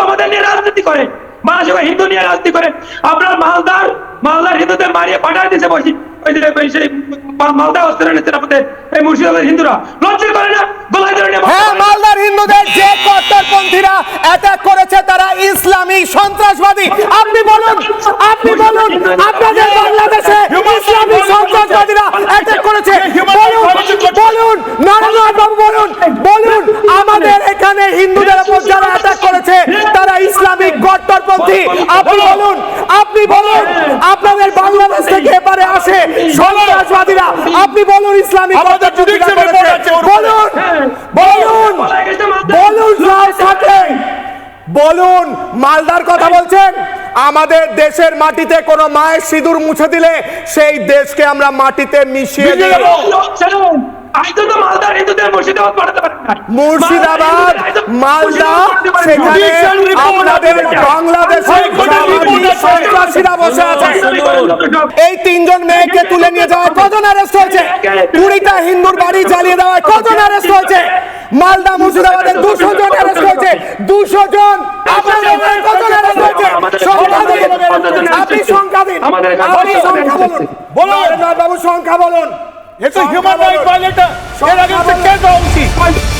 আমাদের নিয়ে রাজনীতি করে, বাংলাদেশে হিন্দু নিয়ে রাজনীতি করে। আপনার মালদার হিন্দুদের মারিয়ে পাঠায় দিয়েছে বসি, ওই যে সেই মালদা অস্ত্র এনেছেন আপনাদের এই মুর্শিদাবাদের হিন্দুরা, লজ্জা করে না? গলায় ধরে নিয়ে হ্যাঁ, মালদার হিন্দুদের যে কট্টরপন্থীরা অ্যাটাক করেছে তারা ইসলামী সন্ত্রাসবাদী। আপনি বলুন আপনাদের বাংলাদেশে ইসলামী সন্ত্রাসবাদীরা অ্যাটাক করেছে? বলুন নরেন্দ্র বাবু, বলুন আমাদের এখানে হিন্দুদের উপর যারা অ্যাটাক করেছে তারা ইসলামিক কট্টরপন্থী। আপনি বলুন আপনাদের বাংলাদেশ থেকে এবারে আসে সন্ত্রাসবাদীরা, আপনি বলুন ইসলামিক কট্টরপন্থীরা করেছে। বলুন মালদার কথা বলছেন। আমাদের দেশের মাটিতে কোন মায়ের সিঁদুর মুছে দিলে সেই দেশকে আমরা মাটিতে মিশিয়ে দিই। মুর্শিদাবাদ, মালদা, সেখানে আপনাদের বাংলাদেশের সন্ত্রাসীরা বসে আছে। এই 3 জন মেয়েকে তুলে নিয়ে যাওয়ায় কজন অ্যারেস্ট হয়েছে? 20টা হিন্দুর বাড়ি জ্বালিয়ে দেওয়ায় কজন অ্যারেস্ট হয়েছে? মালদা মুর্শিদাবাদের 200 জন অ্যারেস্ট হয়েছে। 200 জন। আপনাদের কজন অ্যারেস্ট হয়েছে? আপনি সংখ্যা দিন, আপনি সংখ্যা বলুন। বাবু সংখ্যা বলুন। ये तो ह्यूमन राइट वायलेटर, ये अगेंस्ट केस होगी।